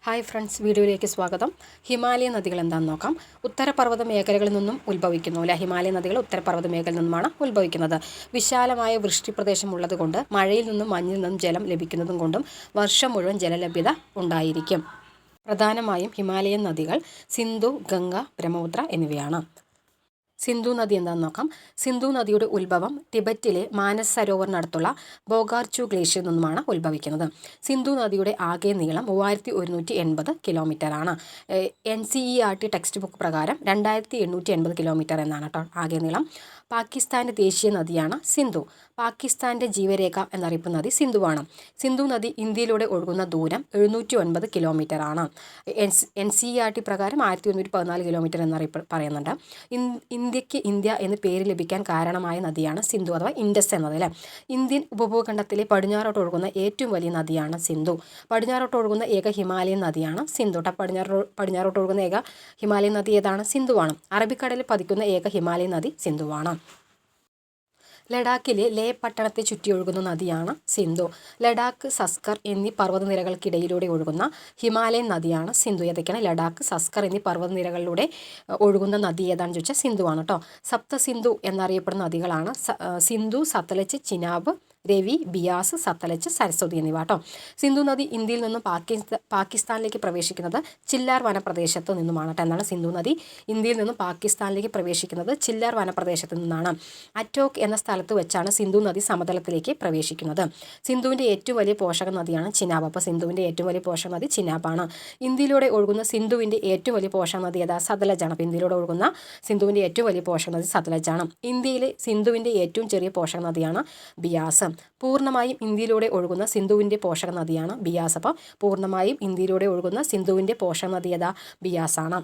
Hi friends, വീഡിയോയിലേക്ക് സ്വാഗതം. ഹിമാലയ നദികൾ എന്താണെന്ന് നോക്കാം. ഉത്തരപർവ്വത മേഖലകളിൽ നിന്നും ഉത്ഭവിക്കുന്നു. ഹിമാലയ നദികൾ ഉത്തരപർവ്വത മേഖലയിൽ നിന്നുമാണ് ഉത്ഭവിക്കുന്നത്. വിശാലമായ വൃഷ്ടിപ്രദേശം ഉള്ളതുകൊണ്ട് മഴയിൽ നിന്നും മഞ്ഞിൽ നിന്നും ജലം ലഭിക്കുന്നതും കൊണ്ടും വർഷം മുഴുവൻ ജലലഭ്യത ഉണ്ടായിരിക്കും. പ്രധാനമായും ഹിമാലയൻ നദികൾ സിന്ധു, ഗംഗ, ബ്രഹ്മപുത്ര എന്നിവയാണ്. സിന്ധു നദി എന്താണെന്ന് നോക്കാം. സിന്ധു നദിയുടെ ഉത്ഭവം ടിബറ്റിലെ മാനസ് സരോവറിനടുത്തുള്ള ബോഗാർചു ഗ്ലേഷ്യറിൽ നിന്നുമാണ് ഉത്ഭവിക്കുന്നത്. സിന്ധു നദിയുടെ ആകെ നീളം 3180 കിലോമീറ്ററാണ്. NCERT ടെക്സ്റ്റ് ബുക്ക് പ്രകാരം 2880 കിലോമീറ്റർ എന്നാണ് കേട്ടോ ആകെ നീളം. പാകിസ്ഥാൻ്റെ ദേശീയ നദിയാണ് സിന്ധു. പാകിസ്ഥാൻ്റെ ജീവരേഖ എന്നറിയപ്പെടുന്ന നദി സിന്ധുവാണ്. സിന്ധു നദി ഇന്ത്യയിലൂടെ ഒഴുകുന്ന ദൂരം 709 കിലോമീറ്ററാണ്. NCERT പ്രകാരം 1114 കിലോമീറ്റർ പറയുന്നുണ്ട്. ഇന്ത്യക്ക് ഇന്ത്യ എന്ന് പേര് ലഭിക്കാൻ കാരണമായ നദിയാണ് സിന്ധു അഥവാ ഇൻഡസ് എന്നത്. ഇന്ത്യൻ ഉപഭൂഖണ്ഡത്തിലെ പടിഞ്ഞാറോട്ട് ഒഴുകുന്ന ഏറ്റവും വലിയ നദിയാണ് സിന്ധു. പടിഞ്ഞാറോട്ട് ഒഴുകുന്ന ഏക ഹിമാലയൻ നദിയാണ് സിന്ധു. പടിഞ്ഞാറോട്ട് ഒഴുകുന്ന ഏക ഹിമാലയൻ നദി ഏതാണ്? സിന്ധുവാണ്. അറബിക്കടലിൽ പതിക്കുന്ന ഏക ഹിമാലയൻ നദി സിന്ധുവാണ്. ലഡാക്കിലെ ലേ പട്ടണത്തെ ചുറ്റിയൊഴുകുന്ന നദിയാണ് സിന്ധു. ലഡാക്ക്, സസ്കർ എന്നീ പർവ്വതനിരകൾക്കിടയിലൂടെ ഒഴുകുന്ന ഹിമാലയൻ നദിയാണ് സിന്ധു. ഏതൊക്കെയാണ്? ലഡാക്ക്, സസ്കർ എന്നീ പർവ്വതനിരകളിലൂടെ ഒഴുകുന്ന നദി ഏതാണെന്ന് ചോദിച്ചാൽ സിന്ധുവാണ് കേട്ടോ. സപ്ത സിന്ധു എന്നറിയപ്പെടുന്ന നദികളാണ് സിന്ധു, സത്ലജ്, ചിനാബ്, രവി, ബിയാസ്, സത്ലജ്, സരസ്വതി എന്നിവ കേട്ടോ. സിന്ധു നദി ഇന്ത്യയിൽ നിന്നും പാകിസ്ഥാനിലേക്ക് പ്രവേശിക്കുന്നത് ചില്ലാർ വനപ്രദേശത്ത് നിന്നുമാണ് കേട്ടോ. എന്നാണ് സിന്ധു നദി ഇന്ത്യയിൽ നിന്നും പാകിസ്ഥാനിലേക്ക് പ്രവേശിക്കുന്നത് ചില്ലാർ വനപ്രദേശത്ത് നിന്നാണ്. അറ്റോക് എന്ന സ്ഥലത്ത് വെച്ചാണ് സിന്ധു നദി സമതലത്തിലേക്ക് പ്രവേശിക്കുന്നത്. സിന്ധുവിൻ്റെ ഏറ്റവും വലിയ പോഷക നദിയാണ് ചിനാബ്. അപ്പോൾ സിന്ധുവിൻ്റെ ഏറ്റവും വലിയ പോഷക നദി ചിനാബാണ്. ഇന്ത്യയിലൂടെ ഒഴുകുന്ന സിന്ധുവിൻ്റെ ഏറ്റവും വലിയ പോഷക നദി ഏതാ? സത്ലജാണ്. അപ്പോൾ ഇന്ത്യയിലൂടെ ഒഴുകുന്ന സിന്ധുവിൻ്റെ ഏറ്റവും വലിയ പോഷക നദി സത്ലജാണ്. ഇന്ത്യയിലെ സിന്ധുവിൻ്റെ ഏറ്റവും ചെറിയ പോഷക നദിയാണ് ബിയാസ്. പൂർണ്ണമായും ഇന്ത്യയിലൂടെ ഒഴുകുന്ന സിന്ധുവിൻ്റെ പോഷക നദിയാണ് ബിയാസ്. അപ്പോൾ പൂർണ്ണമായും ഇന്ത്യയിലൂടെ ഒഴുകുന്ന സിന്ധുവിൻ്റെ പോഷക നദി ഏതാ? ബിയാസാണ്.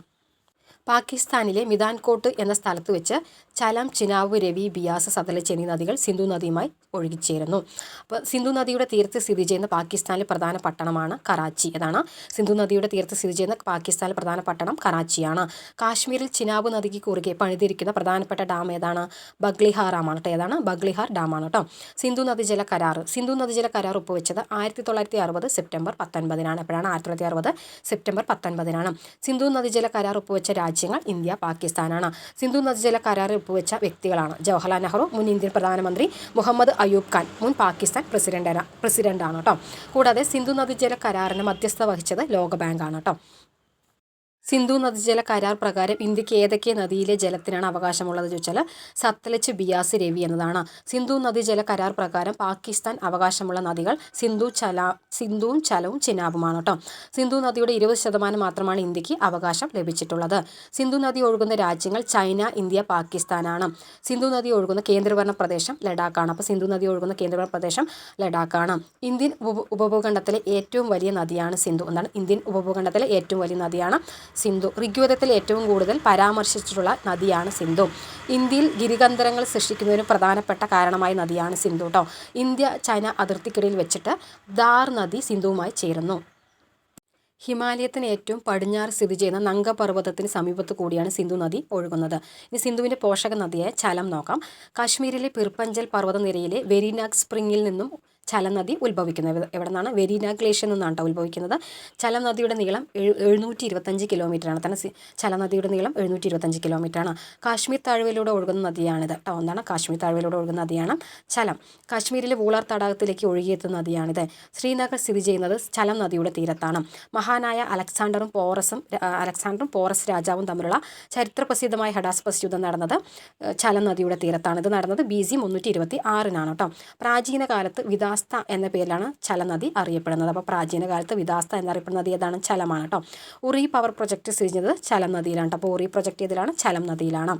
പാകിസ്ഥാനിലെ മിതാൻകോട്ട് എന്ന സ്ഥലത്ത് വെച്ച് ചലം, ചിനാബ്, രവി, ബിയാസ്, സത്ലജ് എന്നീ നദികൾ സിന്ധു നദിയുമായി ഒഴുകിച്ചേരുന്നു. അപ്പോൾ സിന്ധു നദിയുടെ തീരത്ത് സ്ഥിതി ചെയ്യുന്ന പാകിസ്ഥാനിലെ പ്രധാന പട്ടണമാണ് കറാച്ചി. ഏതാണ്? സിന്ധു നദിയുടെ തീരത്ത് സ്ഥിതി ചെയ്യുന്ന പാകിസ്ഥാനിലെ പ്രധാന പട്ടണം കറാച്ചിയാണ്. കാശ്മീരിൽ ചിനാബ് നദിക്ക് കുറുകെ പണിതിരിക്കുന്ന പ്രധാനപ്പെട്ട ഡാം ഏതാണ്? ബഗ്ലിഹാർ ഡാമാണ് കേട്ടോ. ഏതാണ്? ബഗ്ലിഹാർ ഡാമാണ് കേട്ടോ. സിന്ധു നദീജല കരാർ. സിന്ധു നദീജല കരാർ ഒപ്പുവെച്ചത് 1960 സെപ്റ്റംബർ 19-നാണ്. എപ്പോഴാണ്? 1960 സെപ്റ്റംബർ 19-നാണ്. സിന്ധു നദീജല കരാർ ഒപ്പുവെച്ച രാജ്യങ്ങൾ ഇന്ത്യ, പാകിസ്ഥാനാണ്. സിന്ധു നദീജല കരാറിൽ ഒപ്പുവെച്ച വ്യക്തികളാണ് ജവഹർലാൽ നെഹ്റു, മുൻ ഇന്ത്യൻ പ്രധാനമന്ത്രി മുഹമ്മദ് അയൂബ് ഖാൻ, മുൻ പാകിസ്ഥാൻ പ്രസിഡന്റാണ് കേട്ടോ. കൂടാതെ സിന്ധു നദീജല കരാറിന് മധ്യസ്ഥത വഹിച്ചത് ലോകബാങ്കാണ് കേട്ടോ. സിന്ധു നദീജല കരാർ പ്രകാരം ഇന്ത്യക്ക് ഏതൊക്കെ നദിയിലെ ജലത്തിനാണ് അവകാശമുള്ളത് ചോദിച്ചാൽ സത്ലജ്, ബിയാസ്, രവി എന്നതാണ്. സിന്ധു നദീജല കരാർ പ്രകാരം പാകിസ്ഥാൻ അവകാശമുള്ള നദികൾ സിന്ധുവും ചലവും ചിനാബുമാണ് കേട്ടോ. സിന്ധു നദിയുടെ 20% മാത്രമാണ് ഇന്ത്യക്ക് അവകാശം ലഭിച്ചിട്ടുള്ളത്. സിന്ധു നദി ഒഴുകുന്ന രാജ്യങ്ങൾ ചൈന, ഇന്ത്യ, പാകിസ്ഥാനാണ്. സിന്ധു നദി ഒഴുകുന്ന കേന്ദ്രഭരണ പ്രദേശം ലഡാക്കാണ്. അപ്പോൾ സിന്ധു നദി ഒഴുകുന്ന കേന്ദ്രഭരണ പ്രദേശം ലഡാക്കാണ്. ഇന്ത്യൻ ഉപഭൂഖണ്ഡത്തിലെ ഏറ്റവും വലിയ നദിയാണ് സിന്ധു. എന്താണ്? ഇന്ത്യൻ ഉപഭൂഖണ്ഡത്തിലെ ഏറ്റവും വലിയ നദിയാണ് സിന്ധു. ഋഗ്വേദത്തിൽ ഏറ്റവും കൂടുതൽ പരാമർശിച്ചിട്ടുള്ള നദിയാണ് സിന്ധു. ഇന്ത്യയിൽ ഗിരികന്ധരങ്ങൾ സൃഷ്ടിക്കുന്നതിന് പ്രധാനപ്പെട്ട കാരണമായ നദിയാണ് സിന്ധു കേട്ടോ. ഇന്ത്യ ചൈന അതിർത്തിക്കിടയിൽ വെച്ചിട്ട് ധാർ നദി സിന്ധുവുമായി ചേരുന്നു. ഹിമാലയത്തിന് ഏറ്റവും പടിഞ്ഞാറ് സ്ഥിതി ചെയ്യുന്ന നംഗ പർവ്വതത്തിന് സമീപത്ത് കൂടിയാണ് സിന്ധു നദി ഒഴുകുന്നത്. ഇനി സിന്ധുവിൻ്റെ പോഷക നദിയായ ചലം നോക്കാം. കാശ്മീരിലെ പിർപ്പഞ്ചൽ പർവ്വതനിരയിലെ വെരിനാഗ് സ്പ്രിങ്ങിൽ നിന്നും ചലം നദി ഉത്ഭവിക്കുന്നത്. എവിടെ നിന്നാണ്? വെരിനാഗ് ഗ്ലേഷ്യറിൽ നിന്നാണ് കേട്ടോ ഉത്ഭവിക്കുന്നത്. ചലം നദിയുടെ നീളം 725 കിലോമീറ്ററാണ്. തന്നെ ചലം നദിയുടെ നീളം 725 കിലോമീറ്ററാണ്. കാശ്മീർ താഴ്വരയിലൂടെ ഒഴുകുന്ന നദിയാണിത് കേട്ടോ. എന്താണ്? കാശ്മീർ താഴ്വരയിലൂടെ ഒഴുകുന്ന നദിയാണ് ചലം. കാശ്മീരിലെ വൂളാർ തടാകത്തിലേക്ക് ഒഴുകിയെത്തുന്ന നദിയാണിത്. ശ്രീനഗർ സ്ഥിതി ചെയ്യുന്നത് ചലം നദിയുടെ തീരത്താണ്. മഹാനായ അലക്സാണ്ടറും പോറസ് രാജാവും തമ്മിലുള്ള ചരിത്രപ്രസിദ്ധമായ ഹഡാസ്പസ് യുദ്ധം നടന്നത് ചലം നദിയുടെ തീരത്താണ്. ഇത് നടന്നത് BC 326-നാണ് കേട്ടോ. പ്രാചീന കാലത്ത് വിദാസ്ത എന്ന പേരിലാണ് ചലം നദി അറിയപ്പെടുന്നത്. അപ്പോൾ പ്രാചീന കാലത്ത് വിദാസ്ത എന്നറിയപ്പെടുന്ന നദി ഏതാണ്? ചലമാണ് കേട്ടോ. ഉറി പവർ പ്രൊജക്ട് സ്ഥിതി ചെയ്യുന്നത് ചലം നദിയിലാണ് കേട്ടോ. അപ്പോൾ ഉറി പ്രൊജക്ട് ഏതിലാണ്? ചലം നദിയിലാണ്.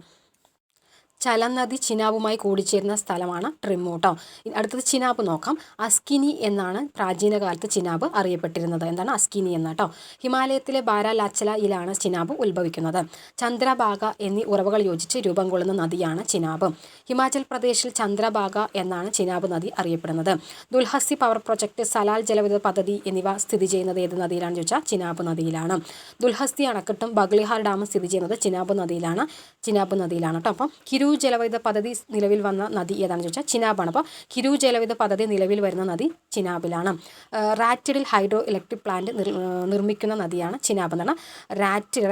ചലം നദി ചിനാബുമായി കൂടിച്ചേരുന്ന സ്ഥലമാണ് ട്രിമ്മു കേട്ടോ. അടുത്തത് ചിനാബ് നോക്കാം. അസ്കിനി എന്നാണ് പ്രാചീന കാലത്ത് ചിനാബ് അറിയപ്പെട്ടിരുന്നത്. എന്താണ്? അസ്കിനി എന്ന് കേട്ടോ. ഹിമാലയത്തിലെ ബാരാലാച്ചലയിലാണ് ചിനാബ് ഉത്ഭവിക്കുന്നത്. ചന്ദ്രഭാഗ എന്നീ ഉറവകൾ യോജിച്ച് രൂപം കൊള്ളുന്ന നദിയാണ് ചിനാബ്. ഹിമാചൽ പ്രദേശിൽ ചന്ദ്രഭാഗ എന്നാണ് ചിനാബ് നദി അറിയപ്പെടുന്നത്. ദുൽഹസി പവർ പ്രൊജക്ട്, സലാൽ ജലവിദ്യുത പദ്ധതി എന്നിവ സ്ഥിതി ചെയ്യുന്നത് ഏത് നദിയിലാണെന്ന് ചോദിച്ചാൽ ചിനാബ് നദിയിലാണ്. ദുൽഹസ്തി അണക്കെട്ടും ബഗ്ലിഹാർ ഡാമും സ്ഥിതി ചെയ്യുന്നത് ചിനാബ് നദിയിലാണ് കേട്ടോ. അപ്പം കിരൂർ ജലവൈദ്യുത പദ്ധതി നിലവിൽ വന്ന നദി ഏതാണെന്ന് ചോദിച്ചാൽ ചിനാബാണ്. അപ്പോൾ കിരു ജലവൈദ്യുത പദ്ധതി നിലവിൽ വരുന്ന നദി ചിനാബിലാണ്. റാറ്റിഡിൽ ഹൈഡ്രോ ഇലക്ട്രിക് പ്ലാന്റ് നിർമ്മിക്കുന്ന നദിയാണ് ചിനാബ്. എന്നാണ്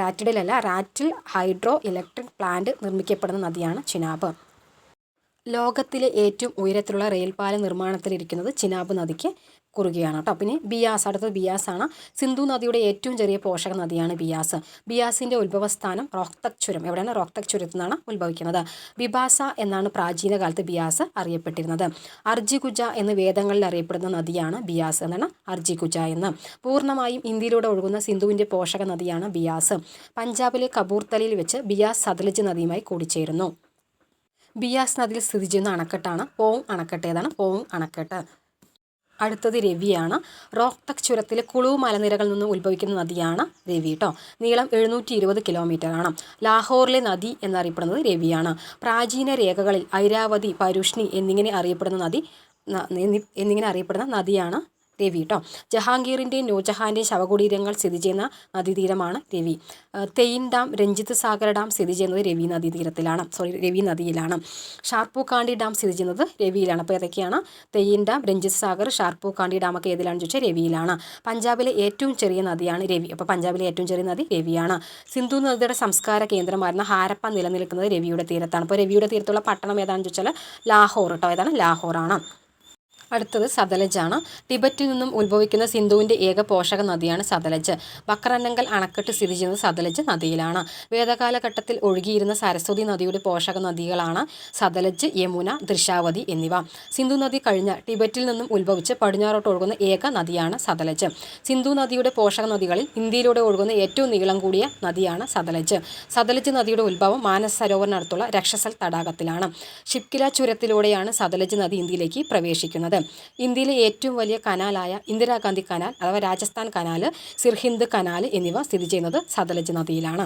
റാറ്റിഡിലല്ല, റാറ്റിൽ ഹൈഡ്രോ ഇലക്ട്രിക് പ്ലാന്റ് നിർമ്മിക്കപ്പെടുന്ന നദിയാണ് ചിനാബ്. ലോകത്തിലെ ഏറ്റവും ഉയരത്തിലുള്ള റെയിൽപാലം നിർമ്മാണത്തിലിരിക്കുന്നത് ചിനാബ് നദിക്ക് കുറുകെയാണ് കേട്ടോ. പിന്നെ ബിയാസ്, അടുത്തത് ബിയാസാണ്. സിന്ധു നദിയുടെ ഏറ്റവും ചെറിയ പോഷക നദിയാണ് ബിയാസ്. ബിയാസിൻ്റെ ഉത്ഭവസ്ഥാനം റോഹ്തക് ചുരം. എവിടെയാണ്? റോഹ്തക് ചുരത്തിൽ നിന്നാണ് ഉത്ഭവിക്കുന്നത്. ബിബാസ എന്നാണ് പ്രാചീന കാലത്ത് ബിയാസ് അറിയപ്പെട്ടിരുന്നത്. അർജികുജ എന്ന് വേദങ്ങളിൽ അറിയപ്പെടുന്ന നദിയാണ് ബിയാസ്. എന്നാണ് അർജികുജ എന്ന്. പൂർണ്ണമായും ഇന്ത്യയിലൂടെ ഒഴുകുന്ന സിന്ധുവിൻ്റെ പോഷക നദിയാണ് ബിയാസ്. പഞ്ചാബിലെ കപൂർത്തലയിൽ വെച്ച് ബിയാസ് സത്ലജ് നദിയുമായി കൂടിച്ചേരുന്നു. ബിയാസ് നദിയിൽ സ്ഥിതി ചെയ്യുന്ന അണക്കെട്ടാണ് പോങ് അണക്കെട്ട്. ഏതാണ്? പോങ് അണക്കെട്ട്. അടുത്തത് രവിയാണ്. റോഹ്തക് ചുരത്തിലെ കുളു മലനിരകളിൽ നിന്ന് ഉത്ഭവിക്കുന്ന നദിയാണ് രവി കേട്ടോ. നീളം 720 കിലോമീറ്ററാണ്. ലാഹോറിലെ നദി എന്നറിയപ്പെടുന്നത് രവിയാണ്. പ്രാചീന രേഖകളിൽ ഐരാവതി, പരുഷ്ണി എന്നിങ്ങനെ അറിയപ്പെടുന്ന നദിയാണ് രവി കേട്ടോ. ജഹാംഗീറിൻ്റെയും നൂർജഹാൻ്റെയും ശവകുടീരങ്ങൾ സ്ഥിതി ചെയ്യുന്ന നദീതീരമാണ് രവി. തെയിൻ ഡാം, രഞ്ജിത്ത് സാഗർ ഡാം സ്ഥിതി ചെയ്യുന്നത് രവി നദിയിലാണ്. ഷാർപ്പൂക്കാണ്ടി ഡാം സ്ഥിതി ചെയ്യുന്നത് രവിയിലാണ്. അപ്പോൾ ഏതൊക്കെയാണ്? തെയിൻ ഡാം, രഞ്ജിത്ത് സാഗർ, ഷാർപ്പൂക്കാണ്ടി ഡാമൊക്കെ ഏതിലാണെന്ന് ചോദിച്ചാൽ രവിയിലാണ്. പഞ്ചാബിലെ ഏറ്റവും ചെറിയ നദിയാണ് രവി. അപ്പോൾ പഞ്ചാബിലെ ഏറ്റവും ചെറിയ നദി രവിയാണ്. സിന്ധു നദിയുടെ സംസ്കാര കേന്ദ്രമായിരുന്ന ഹാരപ്പ നിലനിൽക്കുന്നത് രവിയുടെ തീരത്താണ്. അപ്പോൾ രവിയുടെ തീരത്തുള്ള പട്ടണം ഏതാണെന്ന് ചോദിച്ചാൽ ലാഹോർ കേട്ടോ. ഏതാണ്? ലാഹോറാണ്. അടുത്തത് സതലജാണ്. ടിബറ്റിൽ നിന്നും ഉത്ഭവിക്കുന്ന സിന്ധുവിൻ്റെ ഏക പോഷക നദിയാണ് സതലജ്. ബക്രനങ്കൽ അണക്കെട്ട് സ്ഥിതി ചെയ്യുന്നത് സതലജ് നദിയിലാണ്. വേദകാലഘട്ടത്തിൽ ഒഴുകിയിരുന്ന സരസ്വതി നദിയുടെ പോഷക നദികളാണ് സതലജ്, യമുന, ദൃശാവതി എന്നിവ. സിന്ധു നദി കഴിഞ്ഞ ടിബറ്റിൽ നിന്നും ഉത്ഭവിച്ച് പടിഞ്ഞാറോട്ട് ഒഴുകുന്ന ഏക നദിയാണ് സതലജ്. സിന്ധു നദിയുടെ പോഷക നദികളിൽ ഇന്ത്യയിലൂടെ ഒഴുകുന്ന ഏറ്റവും നീളം കൂടിയ നദിയാണ് സതലജ്. സതലജ് നദിയുടെ ഉത്ഭവം മാനസ് സരോവറിനടുത്തുള്ള രക്ഷസൽ തടാകത്തിലാണ്. ഷിപ്കില ചുരത്തിലൂടെയാണ് സതലജ് നദി ഇന്ത്യയിലേക്ക് പ്രവേശിക്കുന്നത്. ഇന്ത്യയിലെ ഏറ്റവും വലിയ കനാലായ ഇന്ദിരാഗാന്ധി കനാൽ അഥവാ രാജസ്ഥാൻ കനാൽ, സിർഹിന്ദ് കനാൽ എന്നിവ സ്ഥിതി ചെയ്യുന്നത് സതലജ് നദിയിലാണ്.